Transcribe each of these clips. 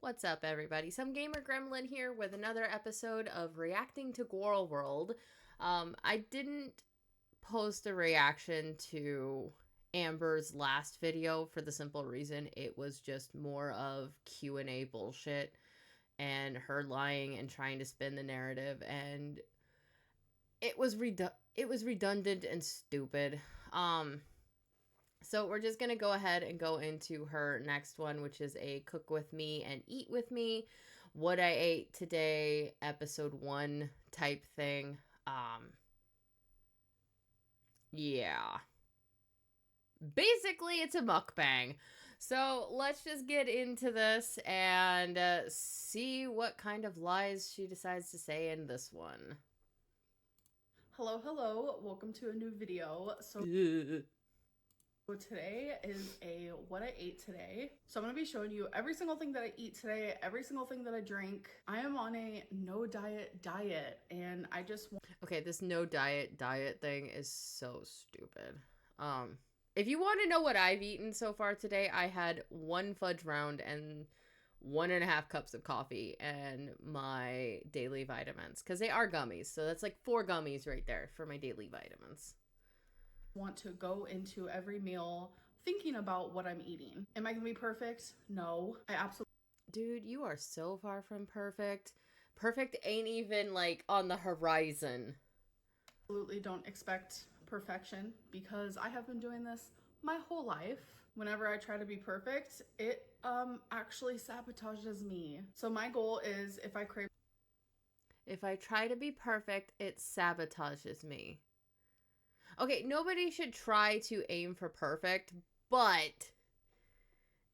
What's up, everybody? Some Gamer Gremlin here with another episode of reacting to Gorl World. I didn't post a reaction to Amber's last video for the simple reason it was just more of Q&A bullshit and her lying and trying to spin the narrative, and it was redundant and stupid. So we're just going to go ahead and go into her next one, which is a cook with me and eat with me. What I ate today, episode 1 type thing. Yeah. Basically, it's a mukbang. So let's just get into this and see what kind of lies she decides to say in this one. Hello, welcome to a new video. So today is a what I ate today. So I'm going to be showing you every single thing that I eat today, every single thing that I drink. I am on a no diet and I just want... Okay, this no diet thing is so stupid. If you want to know what I've eaten so far today, I had 1 fudge round and 1.5 cups of coffee and my daily vitamins, because they are gummies. So that's like 4 gummies right there for my daily vitamins. Want to go into every meal thinking about what I'm eating. Am I gonna be perfect? No, I absolutely... Dude, you are so far from perfect. Perfect ain't even like on the horizon. Absolutely don't expect perfection, because I have been doing this my whole life. Whenever I try to be perfect, it actually sabotages me. So my goal is, if I try to be perfect, it sabotages me. Okay, nobody should try to aim for perfect, but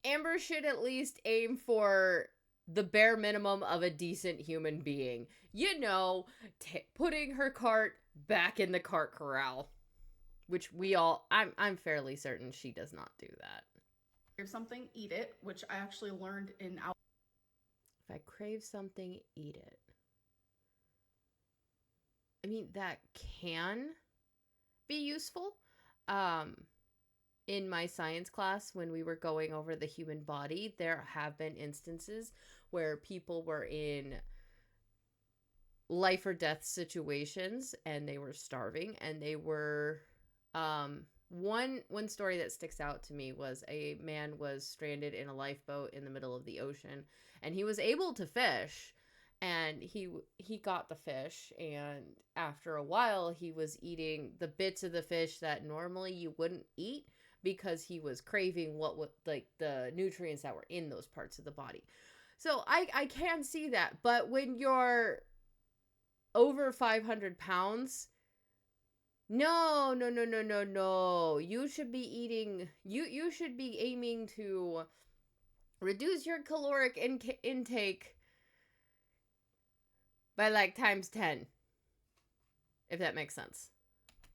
Amber should at least aim for the bare minimum of a decent human being. You know, putting her cart back in the cart corral. Which I'm fairly certain she does not do that. Crave something, eat it, which I actually learned in out. If I crave something, eat it. I mean, that can be useful. In my science class, when we were going over the human body, there have been instances where people were in life or death situations and they were starving, and they were one story that sticks out to me was a man was stranded in a lifeboat in the middle of the ocean, and he was able to fish, and he got the fish, and after a while he was eating the bits of the fish that normally you wouldn't eat because he was craving what was like the nutrients that were in those parts of the body. So I can see that, but when you're over 500 pounds, no. You should be eating, you should be aiming to reduce your caloric intake by like times 10. If that makes sense.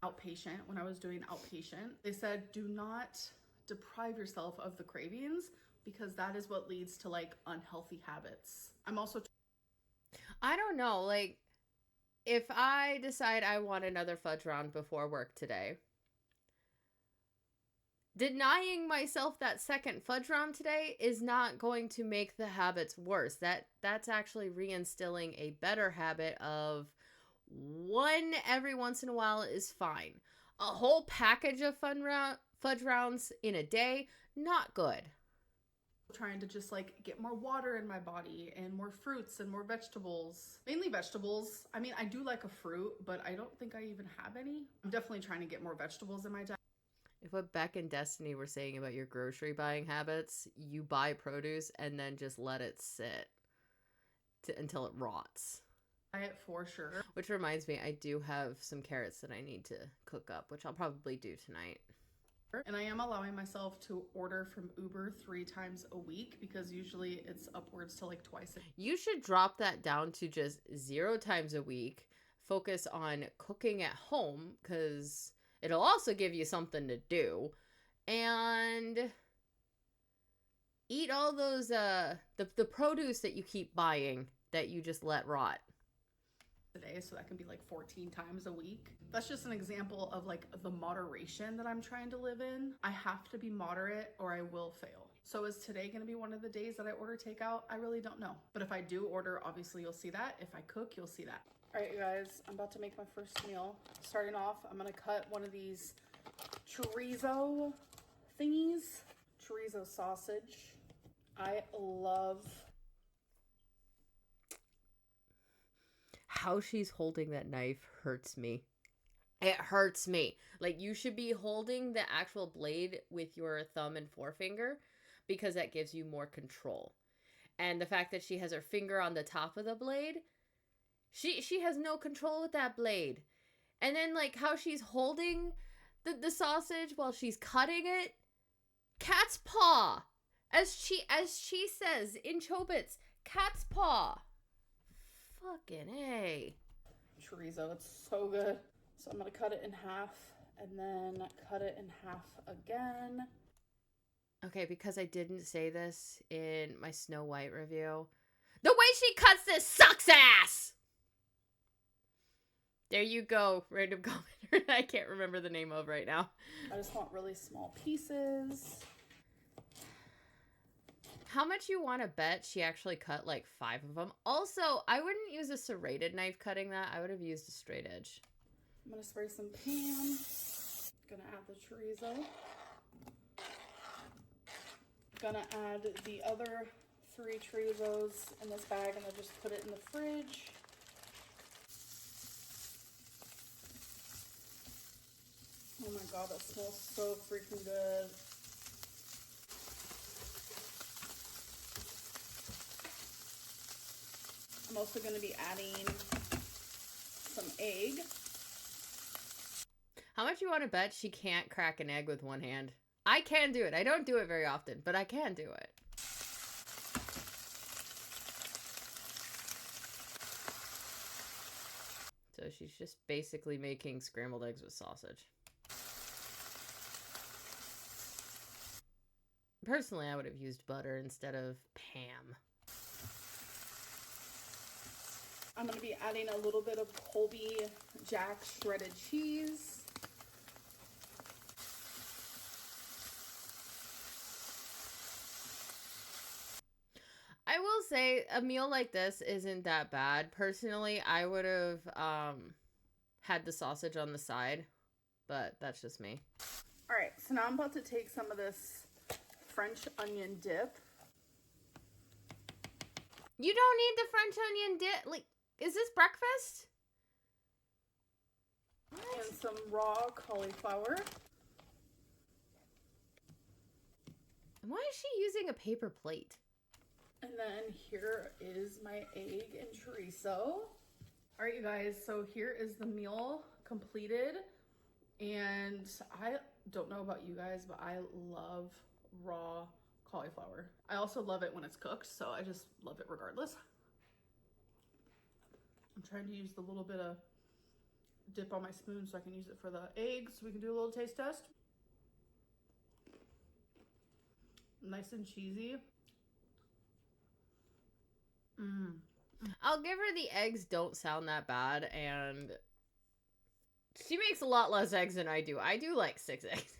Outpatient, when I was doing outpatient, they said do not deprive yourself of the cravings, because that is what leads to like unhealthy habits. I'm also... I don't know, like, if I decide I want another fudge round before work today, denying myself that second fudge round today is not going to make the habits worse. That's actually reinstilling a better habit of one every once in a while is fine. A whole package of fudge rounds in a day, not good. Trying to just like get more water in my body and more fruits and more vegetables. Mainly vegetables. I mean, I do like a fruit, but I don't think I even have any. I'm definitely trying to get more vegetables in my diet. If what Beck and Destiny were saying about your grocery buying habits, you buy produce and then just let it sit until it rots. Diet for sure. Which reminds me, I do have some carrots that I need to cook up, which I'll probably do tonight. And I am allowing myself to order from Uber 3 times a week, because usually it's upwards to like twice. You should drop that down to just 0 times a week. Focus on cooking at home, because it'll also give you something to do. And eat all those, the produce that you keep buying that you just let rot. Today, so that can be like 14 times a week. That's just an example of like the moderation that I'm trying to live in. I have to be moderate or I will fail. So is today going to be one of the days that I order takeout? I really don't know. But if I do order, obviously you'll see that. If I cook, you'll see that. All right, you guys, I'm about to make my first meal. Starting off, I'm going to cut one of these chorizo thingies. Chorizo sausage. I love... How she's holding that knife hurts me. It hurts me. Like, you should be holding the actual blade with your thumb and forefinger because that gives you more control. And the fact that she has her finger on the top of the blade, she has no control with that blade. And then, like, how she's holding the sausage while she's cutting it, cat's paw. As she says in Chobits, cat's paw. Fucking A. Chorizo, it's so good. So I'm gonna cut it in half and then cut it in half again. Okay, because I didn't say this in my Snow White review, the way she cuts this sucks ass! There you go, random commenter I can't remember the name of right now. I just want really small pieces. How much you want to bet she actually cut like 5 of them? Also, I wouldn't use a serrated knife cutting that. I would have used a straight edge. I'm going to spray some pan. Gonna add the chorizo. Gonna add the other 3 chorizos in this bag and I'll just put it in the fridge. Oh my god, that smells so freaking good. I'm also going to be adding some egg. How much you want to bet she can't crack an egg with one hand? I can do it. I don't do it very often, but I can do it. So she's just basically making scrambled eggs with sausage. Personally, I would have used butter instead of Pam. I'm going to be adding a little bit of Colby Jack shredded cheese. I will say a meal like this isn't that bad. Personally, I would have had the sausage on the side, but that's just me. All right, so now I'm about to take some of this French onion dip. You don't need the French onion dip. Like, is this breakfast? What? And some raw cauliflower. Why is she using a paper plate? And then here is my egg and chorizo. All right, you guys, so here is the meal completed. And I don't know about you guys, but I love raw cauliflower. I also love it when it's cooked, so I just love it regardless. I'm trying to use the little bit of dip on my spoon so I can use it for the eggs. We can do a little taste test. Nice and cheesy. I'll give her the eggs don't sound that bad, and she makes a lot less eggs than I do. I do like 6 eggs.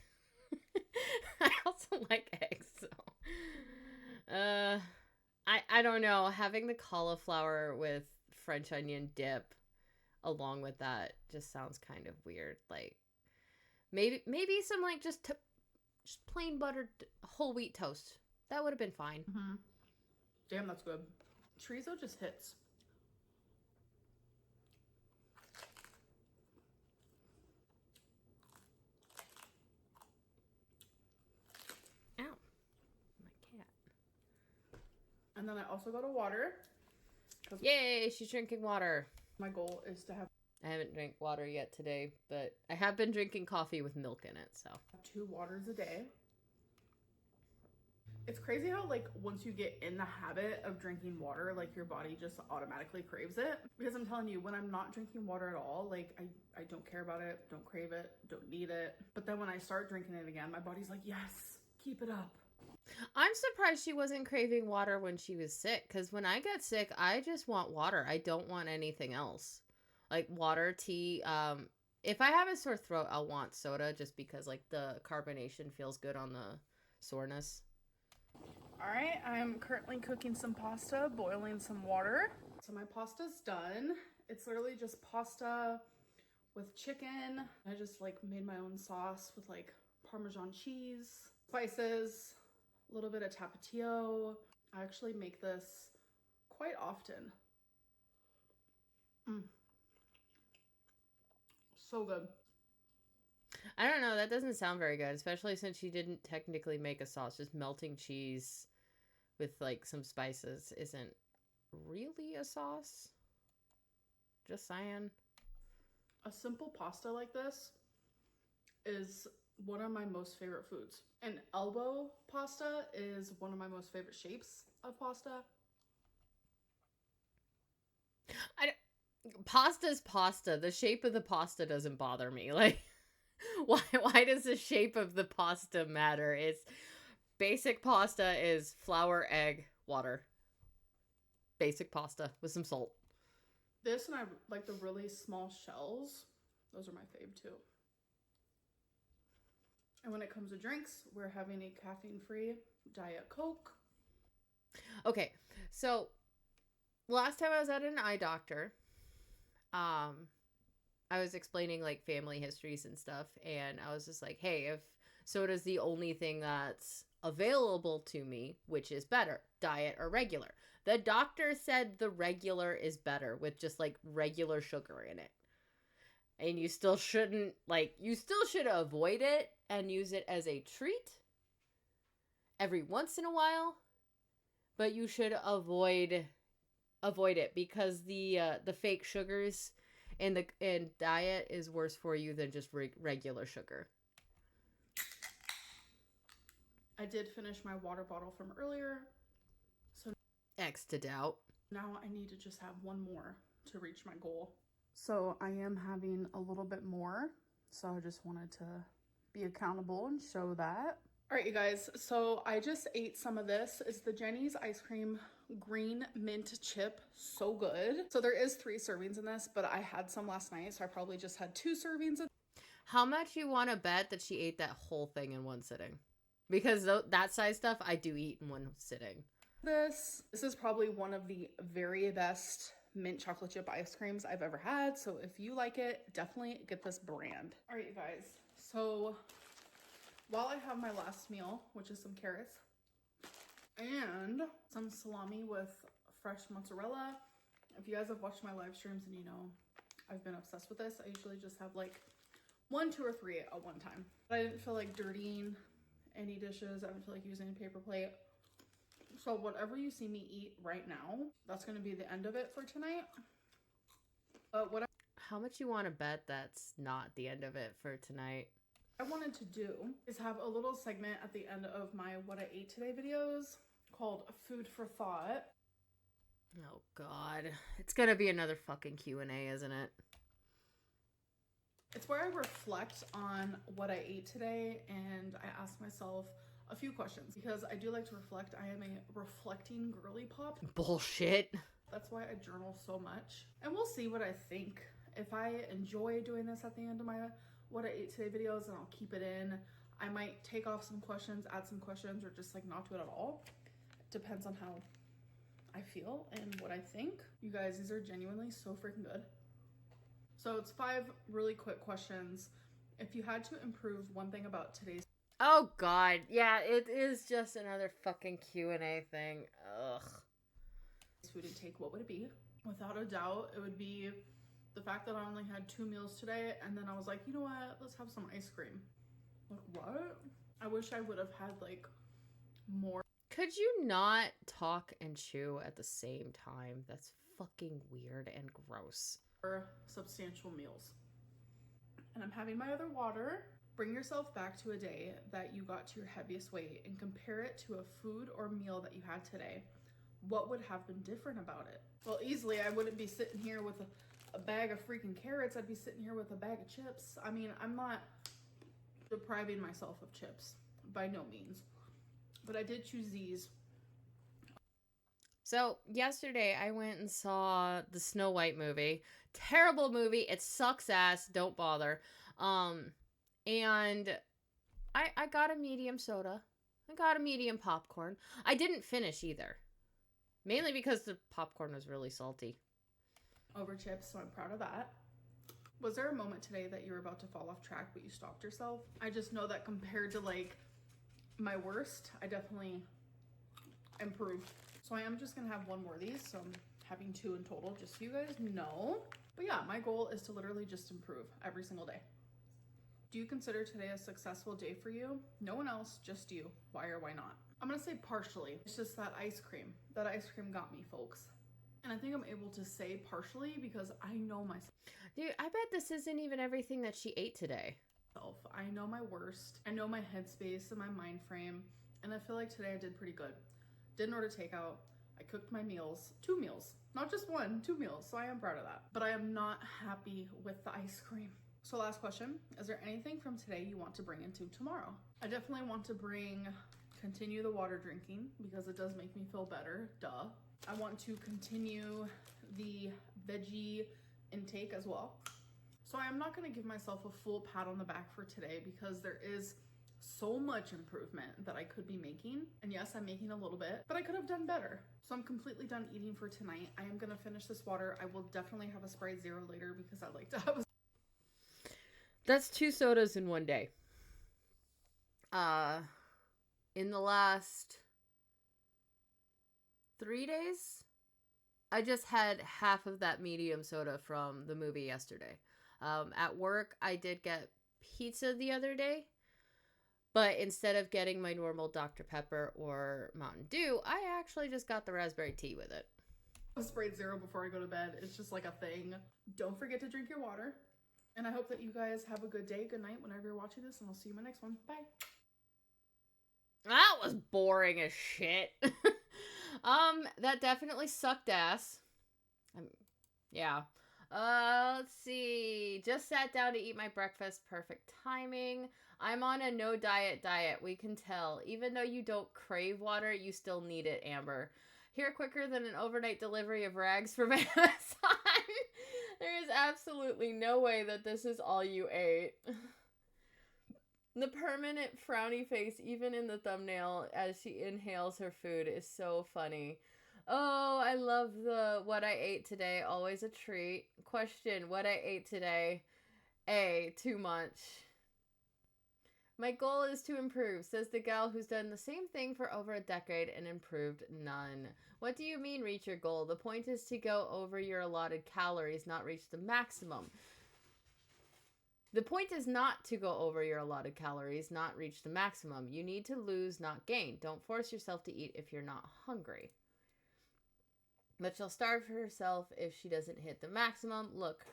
I also like eggs, so I don't know. Having the cauliflower with French onion dip along with that just sounds kind of weird. Like maybe some like just plain buttered whole wheat toast. That would have been fine. Damn, that's good. Chorizo just hits. Ow. My cat. And then I also got a water. Yay, she's drinking water. My goal is to have I haven't drank water yet today, but I have been drinking coffee with milk in it, so. 2 waters a day. It's crazy how, like, once you get in the habit of drinking water, like, your body just automatically craves it. Because I'm telling you, when I'm not drinking water at all, like, I don't care about it, don't crave it, don't need it. But then when I start drinking it again, my body's like, yes, keep it up. I'm surprised she wasn't craving water when she was sick, because when I get sick, I just want water. I don't want anything else. Like, water, tea. If I have a sore throat, I'll want soda, just because, like, the carbonation feels good on the soreness. All right, I'm currently cooking some pasta, boiling some water. So my pasta's done. It's literally just pasta with chicken. I just like made my own sauce with like Parmesan cheese, spices, a little bit of tapatio. I actually make this quite often. So good. I don't know. That doesn't sound very good, especially since you didn't technically make a sauce. Just melting cheese with like some spices isn't really a sauce. Just saying. A simple pasta like this is one of my most favorite foods. And elbow pasta is one of my most favorite shapes of pasta. Pasta's pasta. The shape of the pasta doesn't bother me. Like, why does the shape of the pasta matter? It's basic pasta is flour, egg, water. Basic pasta with some salt. This and I like the really small shells. Those are my fave too. And when it comes to drinks, we're having a caffeine-free Diet Coke. Okay, so last time I was at an eye doctor, I was explaining like family histories and stuff, and I was just like, hey, if soda's the only thing that's available to me, which is better, diet or regular? The doctor said the regular is better with just like regular sugar in it. And you still shouldn't, like, you still should avoid it and use it as a treat every once in a while, but you should avoid it because the fake sugars in diet is worse for you than just regular sugar. I did finish my water bottle from earlier, so X to doubt. now I need to just have one more to reach my goal. So I am having a little bit more, so I just wanted to be accountable and show that. All right, you guys, so I just ate some of this. It's the Jenny's Ice Cream Green Mint Chip. So good. So there is 3 servings in this, but I had some last night, so I probably just had 2 servings. How much you want to bet that she ate that whole thing in one sitting? Because that size stuff I do eat in one sitting. This is probably one of the very best mint chocolate chip ice creams I've ever had. So if you like it, definitely get this brand. All right, you guys. So while I have my last meal, which is some carrots and some salami with fresh mozzarella. If you guys have watched my live streams and you know I've been obsessed with this, I usually just have like 1, 2, or 3 at one time. But I didn't feel like dirtying any dishes. I didn't feel like using a paper plate. So whatever you see me eat right now, that's going to be the end of it for tonight. But what How much you want to bet that's not the end of it for tonight? I wanted to do is have a little segment at the end of my What I Ate Today videos called Food for Thought. Oh God, it's gonna be another fucking Q&A, isn't it? It's where I reflect on what I ate today and I ask myself a few questions because I do like to reflect. I am a reflecting girly pop. Bullshit. That's why I journal so much. And we'll see what I think. If I enjoy doing this at the end of my What I Ate Today videos, then I'll keep it in. I might take off some questions, add some questions, or just like not do it at all. It depends on how I feel and what I think. You guys, these are genuinely so freaking good. So it's 5 really quick questions. If you had to improve one thing about today's Oh God, yeah, it is just another fucking Q&A thing. Ugh. food intake, what would it be? Without a doubt, it would be the fact that I only had 2 meals today, and then I was like, you know what? Let's have some ice cream. Like, what? I wish I would have had like more. Could you not talk and chew at the same time? That's fucking weird and gross. Substantial meals. And I'm having my other water. Bring yourself back to a day that you got to your heaviest weight and compare it to a food or meal that you had today. What would have been different about it? Well, easily I wouldn't be sitting here with a bag of freaking carrots. I'd be sitting here with a bag of chips. I mean, I'm not depriving myself of chips by no means, but I did choose these. So yesterday I went and saw the Snow White movie. Terrible movie. It sucks ass. Don't bother. And I got a medium soda. I got a medium popcorn. I didn't finish either. Mainly because the popcorn was really salty. Over chips, so I'm proud of that. Was there a moment today that you were about to fall off track but you stopped yourself? I just know that compared to like my worst, I definitely improved. So I am just gonna have one more of these, so I'm having 2 in total, just so you guys know. But yeah, my goal is to literally just improve every single day. Do you consider today a successful day for you? No one else, just you. Why or why not? I'm gonna say partially. It's just that ice cream. That ice cream got me, folks. And I think I'm able to say partially because I know myself. Dude, I bet this isn't even everything that she ate today. I know my worst. I know my headspace and my mind frame. And I feel like today I did pretty good. Didn't order takeout. I cooked my meals. 2 meals. Not just 1, 2 meals. So I am proud of that. But I am not happy with the ice cream. So last question. Is there anything from today you want to bring into tomorrow? I definitely want to continue the water drinking because it does make me feel better. Duh. I want to continue the veggie intake as well. So I am not going to give myself a full pat on the back for today because there is so much improvement that I could be making. And yes, I'm making a little bit, but I could have done better. So I'm completely done eating for tonight. I am going to finish this water. I will definitely have a Sprite Zero later because I like to have a... That's 2 sodas in one day. In the last 3 days, I just had half of that medium soda from the movie yesterday. At work, I did get pizza the other day, but instead of getting my normal Dr. Pepper or Mountain Dew, I actually just got the raspberry tea with it. A Sprite Zero before I go to bed. It's just like a thing. Don't forget to drink your water. And I hope that you guys have a good day, good night whenever you're watching this, and I'll see you in my next one. Bye. That was boring as shit. That definitely sucked ass. Yeah. Let's see. Just sat down to eat my breakfast. Perfect timing. I'm on a no diet. We can tell. Even though you don't crave water, you still need it, Amber. Here quicker than an overnight delivery of rags from Amazon. There is absolutely no way that this is all you ate. The permanent frowny face, even in the thumbnail, as she inhales her food, is so funny. Oh, I love the what I ate today. Always a treat. Question, what I ate today. A, too much. My goal is to improve, says the gal who's done the same thing for over a decade and improved none. What do you mean reach your goal? The point is to go over your allotted calories, not reach the maximum. The point is not to go over your allotted calories, not reach the maximum. You need to lose, not gain. Don't force yourself to eat if you're not hungry. But she'll starve herself if she doesn't hit the maximum. Look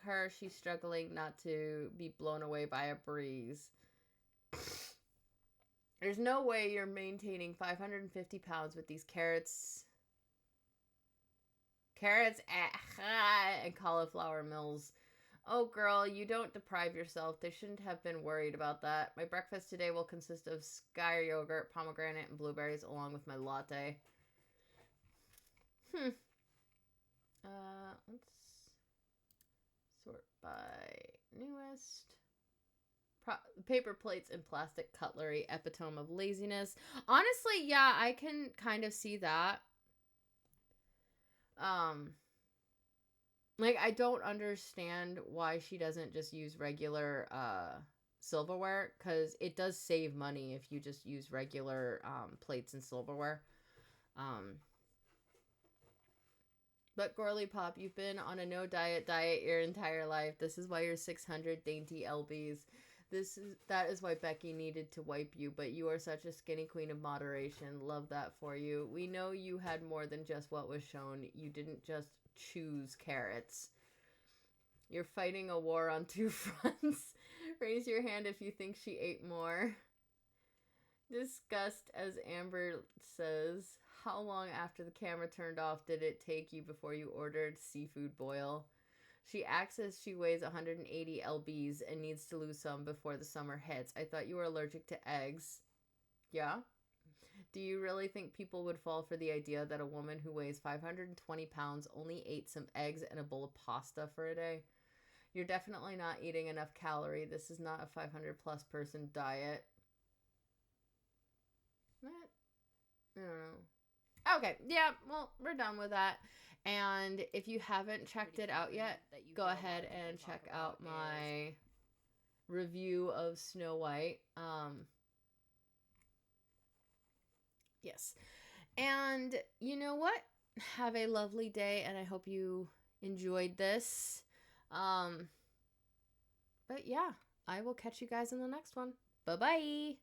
her, she's struggling not to be blown away by a breeze. There's no way you're maintaining 550 pounds with these carrots and cauliflower mills. Oh, girl, you don't deprive yourself. They shouldn't have been worried about that. My breakfast today will consist of skyr yogurt, pomegranate, and blueberries, along with my latte. Let's sort by newest. Paper plates and plastic cutlery, epitome of laziness. Honestly, yeah, I can kind of see that. Like, I don't understand why she doesn't just use regular silverware, because it does save money if you just use regular plates and silverware. But Gorly Pop, you've been on a no diet your entire life. This is why you're 600 dainty lbs. That is why Becky needed to wipe you, but you are such a skinny queen of moderation. Love that for you. We know you had more than just what was shown. You didn't just choose carrots. You're fighting a war on 2 fronts. Raise your hand if you think she ate more. Disgust, as Amber says. How long after the camera turned off did it take you before you ordered seafood boil? She acts as she weighs 180 lbs and needs to lose some before the summer hits. I thought you were allergic to eggs. Yeah? Do you really think people would fall for the idea that a woman who weighs 520 pounds only ate some eggs and a bowl of pasta for a day? You're definitely not eating enough calorie. This is not a 500 plus person diet. I don't know. Okay, yeah, well, we're done with that. And if you haven't checked it out yet, go ahead and check out my review of Snow White. Yes. And you know what? Have a lovely day, and I hope you enjoyed this. But yeah, I will catch you guys in the next one. Bye-bye.